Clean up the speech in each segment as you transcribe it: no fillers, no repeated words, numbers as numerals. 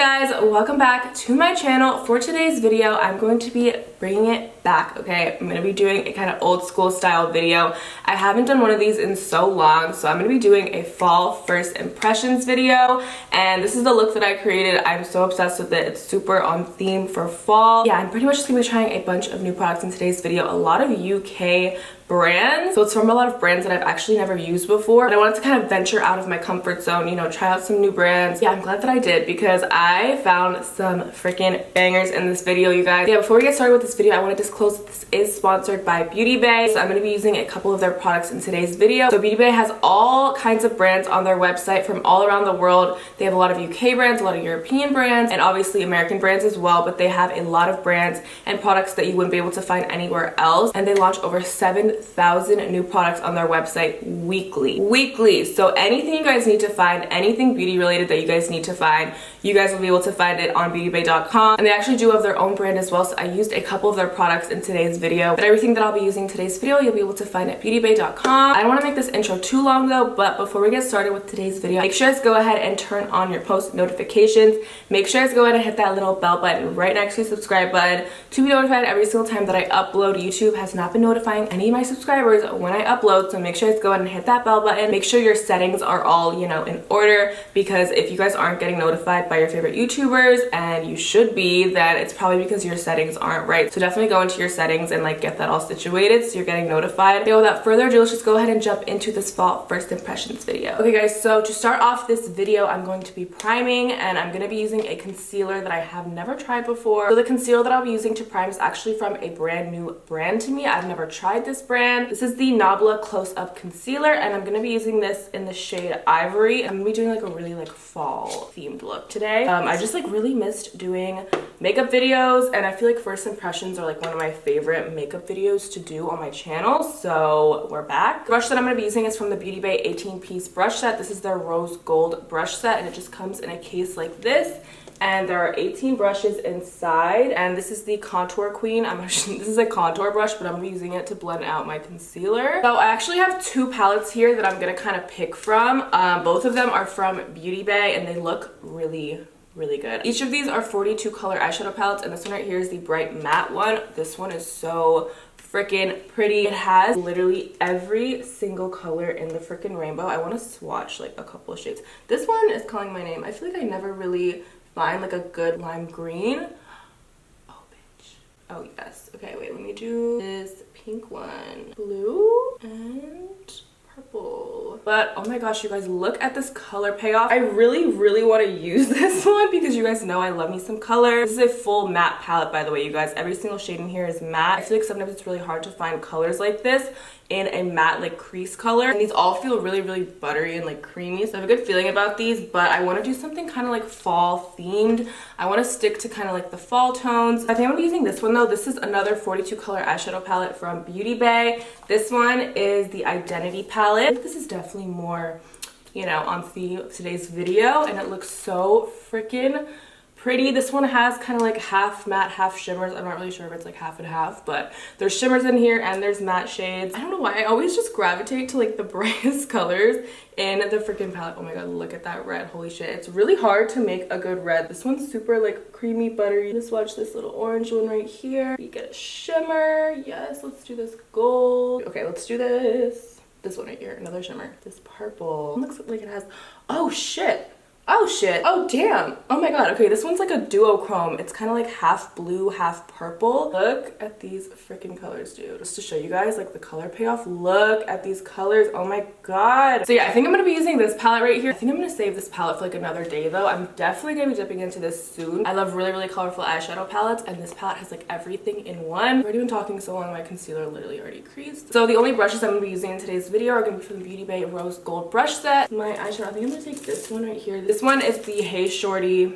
guys, welcome back to my channel. For today's video, I'm going to be bringing it back, okay? I'm going to be doing a kind of old school style video. I haven't done one of these in so long, so I'm going to be doing a fall first impressions video, and this is the look that I created. I'm so obsessed with it. It's super on theme for fall. Yeah, I'm pretty much just going to be trying a bunch of new products in today's video. A lot of UK brands, so it's from a lot of brands that I've actually never used before, and I wanted to kind of venture out of my comfort zone, you know, try out some new brands. Yeah, I'm glad that I did because I found some freaking bangers in this video, you guys. Yeah, before we get started with this video, I want to disclose that this is sponsored by Beauty Bay, so I'm going to be using a couple of their products in today's video. So Beauty Bay has all kinds of brands on their website from all around the world. They have a lot of UK brands, a lot of European brands, and obviously American brands as well, but they have a lot of brands and products that you wouldn't be able to find anywhere else, and they launch over 7,000 new products on their website weekly. So anything you guys need to find, anything beauty related that you guys need to find, you guys will be able to find it on beautybay.com. And they actually do have their own brand as well, so I used a couple of their products in today's video, but everything that I'll be using in today's video you'll be able to find at beautybay.com. I don't want to make this intro too long though, but before we get started with today's video, make sure to go ahead and turn on your post notifications. Make sure to go ahead and hit that little bell button right next to the subscribe button to be notified every single time that I upload. YouTube has not been notifying any of my subscribers when I upload, so make sure to go ahead and hit that bell button. Make sure your settings are all, you know, in order, because if you guys aren't getting notified by your favorite YouTubers, and you should be, then it's probably because your settings aren't right. So definitely go into your settings and like get that all situated so you're getting notified. Okay, without further ado, let's just go ahead and jump into this fall first impressions video. Okay guys, so to start off this video, I'm going to be priming, and I'm going to be using a concealer that I have never tried before. So the concealer that I'll be using to prime is actually from a brand new brand to me. I've never tried this brand. This is the Nabla Close Up Concealer, and I'm going to be using this in the shade Ivory. I'm going to be doing like a really like fall themed look today. I just like really missed doing makeup videos, and I feel like first impressions are like one of my favorite makeup videos to do on my channel, so we're back. The brush that I'm going to be using is from the Beauty Bay 18-piece brush set. This is their rose gold brush set, and it just comes in a case like this. And there are 18 brushes inside, and this is the Contour Queen. This is a contour brush, but I'm using it to blend out my concealer. So I actually have two palettes here that I'm gonna kind of pick from. Both of them are from Beauty Bay, and they look really good. Each of these are 42 color eyeshadow palettes, and this one right here is the bright matte one. This one is so freaking pretty. It has literally every single color in the freaking rainbow. I want to swatch like a couple of shades. This one is calling my name. I feel like I never really find like a good lime green. Oh bitch. Oh yes. Okay, wait, let me do this pink one. Blue and purple. But oh my gosh, you guys, look at this color payoff. I really want to use this one because you guys know I love me some color. This is a full matte palette, by the way, you guys. Every single shade in here is matte. I feel like sometimes it's really hard to find colors like this in a matte like crease color, and these all feel really buttery and like creamy, so I have a good feeling about these. But I want to do something kind of like fall themed. I want to stick to kind of like the fall tones. I think I'm gonna be using this one though. This is another 42 color eyeshadow palette from Beauty Bay. This one is the Identity palette. I think this is definitely more, you know, on theme of today's video, and it looks so freaking pretty. This one has kind of like half matte, half shimmers. I'm not really sure if it's like half and half, but there's shimmers in here and there's matte shades. I don't know why I always just gravitate to like the brightest colors in the freaking palette. Oh my god, look at that red. Holy shit. It's really hard to make a good red. This one's super like creamy, buttery. Let's watch this little orange one right here. You get a shimmer. Yes, let's do this gold. Okay, let's do this one right here. Another shimmer. This purple. It looks like it has, oh shit. Oh shit. Oh damn. Oh my god. Okay, this one's like a duochrome. It's kind of like half blue, half purple. Look at these freaking colors, dude. Just to show you guys like the color payoff. Look at these colors. Oh my god. So yeah, I think I'm gonna be using this palette right here. I think I'm gonna save this palette for like another day though. I'm definitely gonna be dipping into this soon. I love really colorful eyeshadow palettes, and this palette has like everything in one. I've already been talking so long, my concealer literally already creased. So the only brushes I'm gonna be using in today's video are gonna be from the Beauty Bay Rose Gold brush set. My eyeshadow, I think I'm gonna take this one right here. This one is the Hey Shorty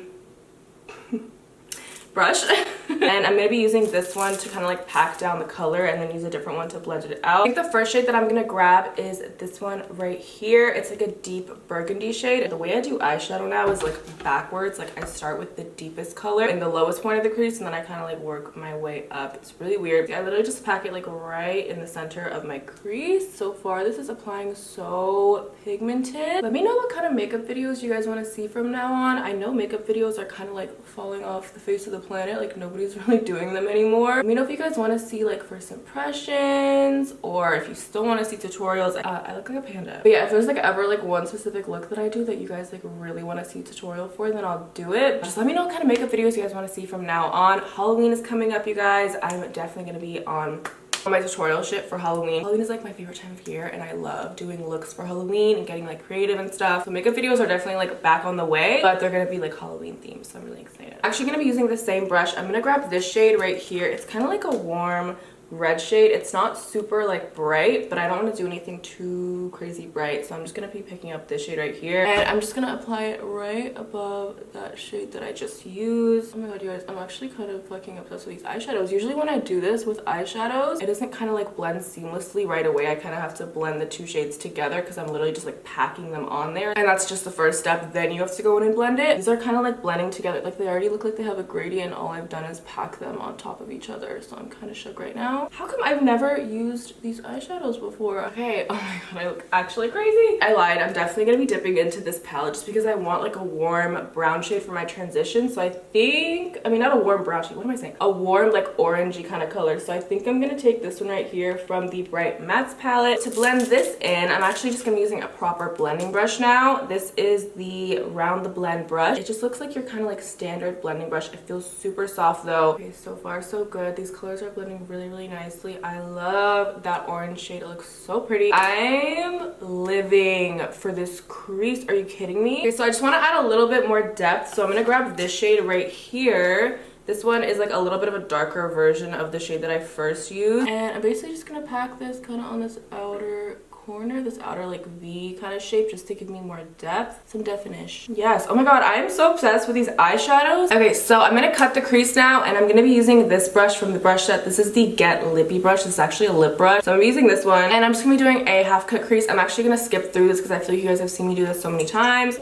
brush. And I'm gonna be using this one to kind of like pack down the color and then use a different one to blend it out. I think the first shade that I'm gonna grab is this one right here. It's like a deep burgundy shade. The way I do eyeshadow now is like backwards. Like I start with the deepest color in the lowest point of the crease and then I kind of like work my way up. It's really weird. I literally just pack it like right in the center of my crease. So far this is applying so pigmented. Let me know what kind of makeup videos you guys want to see from now on. I know makeup videos are kind of like falling off the face of the planet. Like nobody's really doing them anymore. Let me know if you guys want to see like first impressions or if you still want to see tutorials. I look like a panda. But yeah, if there's like ever like one specific look that I do that you guys like really want to see a tutorial for, then I'll do it. Just let me know what kind of makeup videos you guys want to see from now on. Halloween is coming up, you guys. I'm definitely going to be on my tutorial shit for Halloween. Halloween is like my favorite time of year and I love doing looks for Halloween and getting like creative and stuff. So makeup videos are definitely like back on the way, but they're gonna be like Halloween themed, so I'm really excited. Actually gonna be using the same brush. I'm gonna grab this shade right here. It's kind of like a warm red shade. It's not super like bright, but I don't want to do anything too crazy bright, so I'm just gonna be picking up this shade right here and I'm just gonna apply it right above that shade that I just used. Oh my god, you guys, I'm actually kind of fucking obsessed with these eyeshadows. Usually when I do this with eyeshadows, it doesn't kind of like blend seamlessly right away. I kind of have to blend the two shades together because I'm literally just like packing them on there, and that's just the first step. Then you have to go in and blend it. These are kind of like blending together. Like they already look like they have a gradient. All I've done is pack them on top of each other, so I'm kind of shook right now. How come I've never used these eyeshadows before? Okay, oh my god, I look actually crazy. I lied. I'm definitely gonna be dipping into this palette just because I want like a warm brown shade for my transition. So I think, I mean not a warm brown shade, what am I saying? A warm like orangey kind of color. So I think I'm gonna take this one right here from the Bright Mattes palette. To blend this in, I'm actually just gonna be using a proper blending brush now. This is the Round the Blend brush. It just looks like your kind of like standard blending brush. It feels super soft though. Okay, so far so good. These colors are blending really, really nicely. I love that orange shade. It looks so pretty. I'm living for this crease. Are you kidding me? Okay, so I just want to add a little bit more depth. So I'm going to grab this shade right here. This one is like a little bit of a darker version of the shade that I first used. And I'm basically just going to pack this kind of on this outer corner, this outer like V kind of shape, just to give me more depth, some definition. Yes, oh my god, I am so obsessed with these eyeshadows. Okay, so I'm gonna cut the crease now and I'm gonna be using this brush from the brush set. This is the Get Lippy brush. This is actually a lip brush, so I'm using this one and I'm just gonna be doing a half cut crease. I'm actually gonna skip through this because I feel like you guys have seen me do this so many times.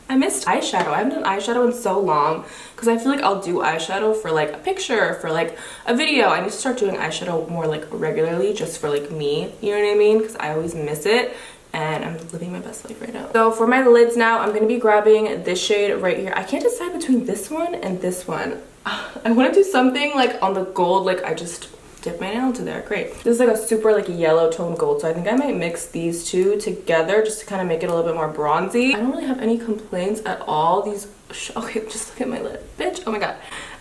I missed eyeshadow. I haven't done eyeshadow in so long because I feel like I'll do eyeshadow for like a picture, for like a video. I need to start doing eyeshadow more like regularly just for like me, you know what I mean? Because I always miss it and I'm living my best life right now. So for my lids now, I'm going to be grabbing this shade right here. I can't decide between this one and this one. I want to do something like on the gold, like I just dip my nail into there. Great. This is like a super like yellow tone gold, so I think I might mix these two together just to kind of make it a little bit more bronzy. I don't really have any complaints at all. These okay, just look at my lid, bitch. Oh my god,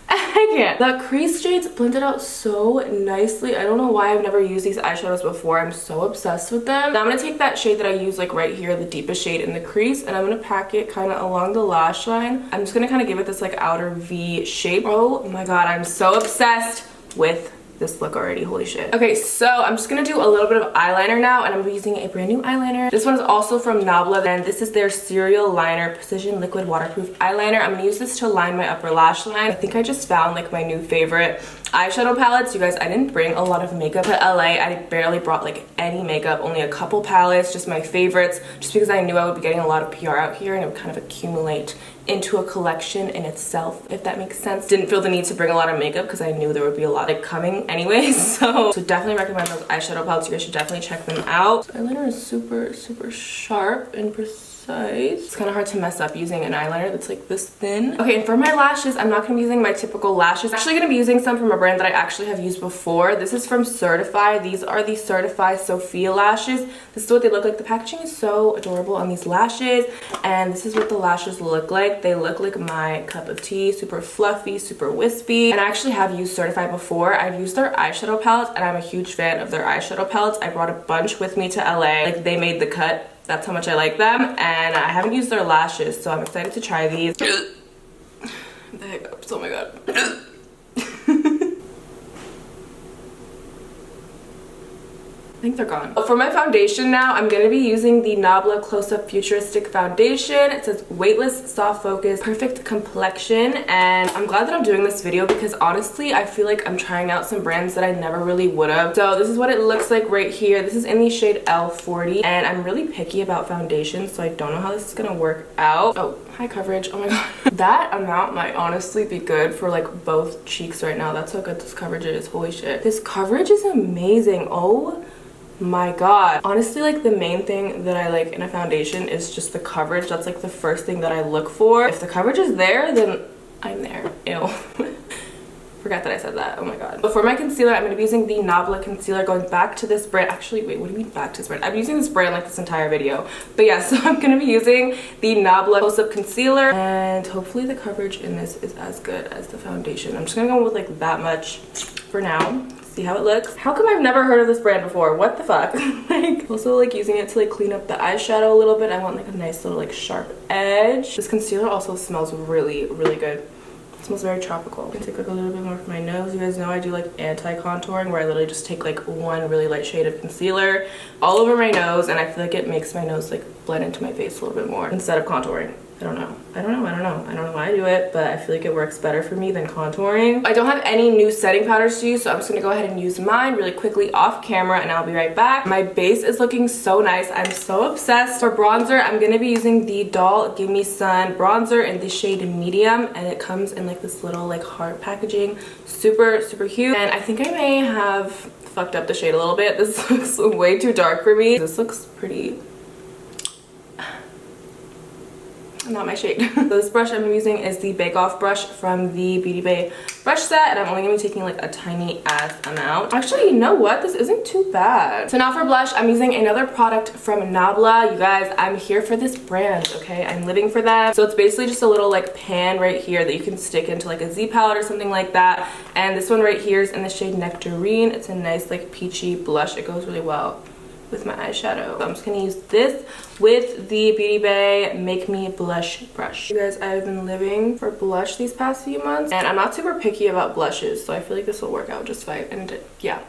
I can't. The crease shades blended out so nicely. I don't know why I've never used these eyeshadows before. I'm so obsessed with them. Now I'm gonna take that shade that I use like right here, the deepest shade in the crease, and I'm gonna pack it kind of along the lash line. I'm just gonna kind of give it this like outer V shape. Oh my god, I'm so obsessed with this look already, holy shit. Okay, so I'm just gonna do a little bit of eyeliner now, and I'm gonna be using a brand new eyeliner. This one is also from Nabla, and this is their Serial Liner Precision Liquid Waterproof Eyeliner. I'm gonna use this to line my upper lash line. I think I just found like my new favorite eyeshadow palettes. You guys, I didn't bring a lot of makeup to LA. I barely brought like any makeup, only a couple palettes, just my favorites, just because I knew I would be getting a lot of PR out here and it would kind of accumulate into a collection in itself, if that makes sense. Didn't feel the need to bring a lot of makeup because I knew there would be a lot like coming anyways. So definitely recommend those eyeshadow palettes. You guys should definitely check them out. So eyeliner is super, super sharp and precise. It's kind of hard to mess up using an eyeliner that's like this thin. Okay, and for my lashes, I'm not going to be using my typical lashes. I'm actually going to be using some from a brand that I actually have used before. This is from Certify. These are the Certify Sophia lashes. This is what they look like. The packaging is so adorable on these lashes, and this is what the lashes look like. They look like my cup of tea, super fluffy, super wispy. And I actually have used Certify before. I've used their eyeshadow palettes, and I'm a huge fan of their eyeshadow palettes. I brought a bunch with me to LA. Like, they made the cut. That's how much I like them, and I haven't used their lashes, so I'm excited to try these. The hiccups, oh my god. I think they're gone. For my foundation now, I'm going to be using the Nabla Close-Up Futuristic Foundation. It says weightless, soft focus, perfect complexion. And I'm glad that I'm doing this video because honestly, I feel like I'm trying out some brands that I never really would have. So this is what it looks like right here. This is in the shade L40. And I'm really picky about foundation, so I don't know how this is going to work out. Oh, high coverage. Oh my god. That amount might honestly be good for like both cheeks right now. That's how good this coverage is. Holy shit. This coverage is amazing. Oh my god. Honestly, like the main thing that I like in a foundation is just the coverage. That's like the first thing that I look for. If the coverage is there, then I'm there. Ew. Forgot that I said that. Oh my god. But for my concealer, I'm going to be using the Nabla concealer, going back to this brand. Actually, wait, what do you mean back to this brand? I'm using this brand like this entire video. But yeah, so I'm going to be using the Nabla Close-Up Concealer, and hopefully the coverage in this is as good as the foundation. I'm just going to go with like that much for now. See how it looks. How come I've never heard of this brand before? What the fuck? Like, also like using it to like clean up the eyeshadow a little bit. I want like a nice little like sharp edge. This concealer also smells really, really good. It smells very tropical. I'm gonna take like a little bit more for my nose. You guys know I do like anti-contouring where I literally just take like one really light shade of concealer all over my nose, and I feel like it makes my nose like blend into my face a little bit more instead of contouring. I don't know why I do it, but I feel like it works better for me than contouring. I don't have any new setting powders to use, so I'm just gonna go ahead and use mine really quickly off camera, and I'll be right back. My base is looking so nice. I'm so obsessed. For bronzer, I'm gonna be using the Doll Gimme Sun bronzer in the shade medium, and it comes in like this little like heart packaging. Super, super cute. And I think I may have fucked up the shade a little bit. This looks way too dark for me. This looks pretty... not my shade. So this brush I'm using is the Bake Off brush from the Beauty Bay brush set, and I'm only gonna be taking like a tiny ass amount. Actually, you know what? This isn't too bad. So now for blush, I'm using another product from Nabla. You guys, I'm here for this brand, okay? I'm living for them. So it's basically just a little like pan right here that you can stick into like a Z palette or something like that. And this one right here is in the shade Nectarine. It's a nice like peachy blush. It goes really well with my eyeshadow. I'm just gonna use this with the Beauty Bay Make Me Blush brush. You guys, I've been living for blush these past few months, and I'm not super picky about blushes, so I feel like this will work out just fine. And yeah,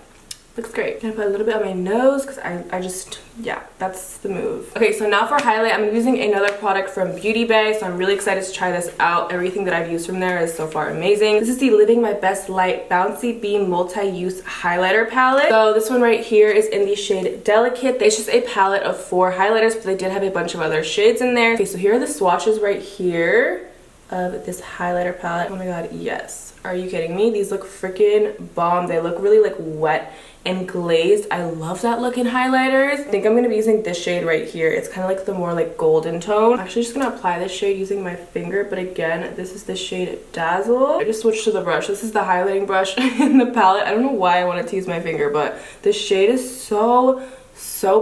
looks great. I'm gonna put a little bit on my nose because I just, yeah, that's the move. Okay, so now for highlight, I'm using another product from Beauty Bay, so I'm really excited to try this out. Everything that I've used from there is so far amazing. This is the Living My Best Light Bouncy Beam Multi-Use Highlighter Palette. So this one right here is in the shade Delicate. It's just a palette of 4 highlighters, but they did have a bunch of other shades in there. Okay, so here are the swatches right here of this highlighter palette. Oh my god, yes. Are you kidding me? These look freaking bomb. They look really like wet and glazed. I love that look in highlighters. I think I'm gonna be using this shade right here. It's kind of like the more like golden tone. I'm actually just gonna apply this shade using my finger, but again, this is the shade Dazzle. I just switched to the brush. This is the highlighting brush in the palette. I don't know why I wanted to use my finger, but the shade is so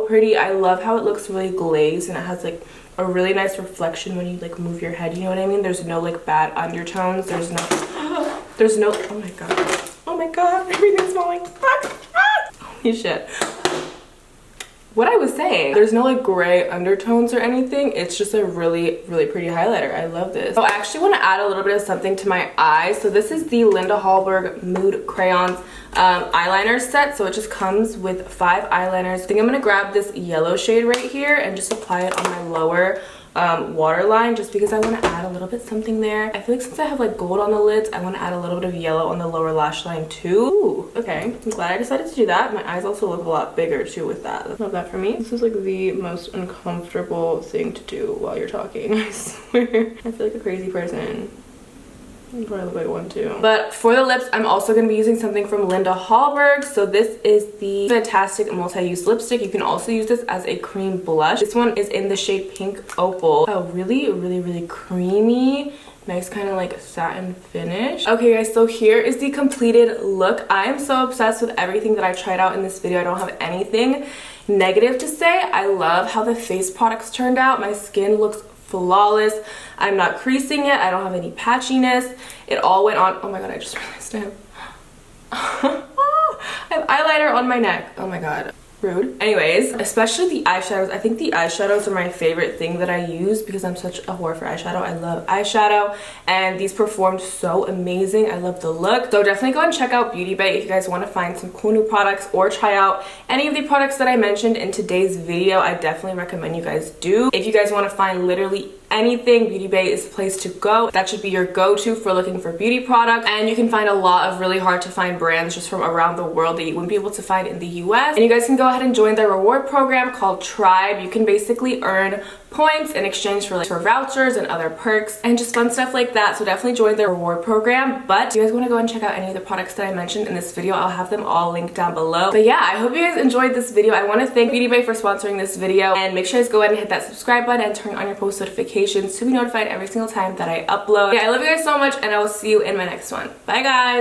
pretty. I love how it looks really glazed, and it has like a really nice reflection when you like move your head, you know what I mean? There's no like bad undertones. There's no oh my god, everything's falling. Holy shit. What I was saying, there's no like gray undertones or anything. It's just a really pretty highlighter. I love this. So I actually want to add a little bit of something to my eyes. So this is the Linda Hallberg Mood Crayons eyeliner set. So it just comes with 5 eyeliners. I think I'm gonna grab this yellow shade right here and just apply it on my lower waterline, just because I want to add a little bit something there. I feel like since I have like gold on the lids, I want to add a little bit of yellow on the lower lash line too. Ooh, okay, I'm glad I decided to do that. My eyes also look a lot bigger too with that. Love that for me. This is like the most uncomfortable thing to do while you're talking, I swear. I feel like a crazy person. I probably look like one too. But for the lips, I'm also going to be using something from Linda Hallberg. So this is the Fantastic Multi-Use Lipstick. You can also use this as a cream blush. This one is in the shade Pink Opal. Oh, really creamy. Nice kind of like satin finish. Okay guys, so here is the completed look. I am so obsessed with everything that I tried out in this video. I don't have anything negative to say. I love how the face products turned out. My skin looks flawless. I'm not creasing yet. I don't have any patchiness. It all went on. Oh my god, I just realized I have eyeliner on my neck. Oh my god. Rude. Anyways, especially the eyeshadows. I think the eyeshadows are my favorite thing that I use because I'm such a whore for eyeshadow. I love eyeshadow and these performed so amazing. I love the look. So definitely go and check out Beauty Bay if you guys want to find some cool new products or try out any of the products that I mentioned in today's video. I definitely recommend you guys do. If you guys want to find literally anything, Beauty Bay is the place to go. That should be your go-to for looking for beauty products, and you can find a lot of really hard to find brands just from around the world that you wouldn't be able to find in the US. And you guys can go ahead and join their reward program called Tribe. You can basically earn points in exchange for vouchers and other perks and just fun stuff like that. So definitely join their reward program. But if you guys want to go and check out any of the products that I mentioned in this video, I'll have them all linked down below. But yeah, I hope you guys enjoyed this video. I want to thank Beauty Bay for sponsoring this video, and make sure you guys go ahead and hit that subscribe button and turn on your post notifications to be notified every single time that I upload. Yeah, I love you guys so much, and I will see you in my next one. Bye guys.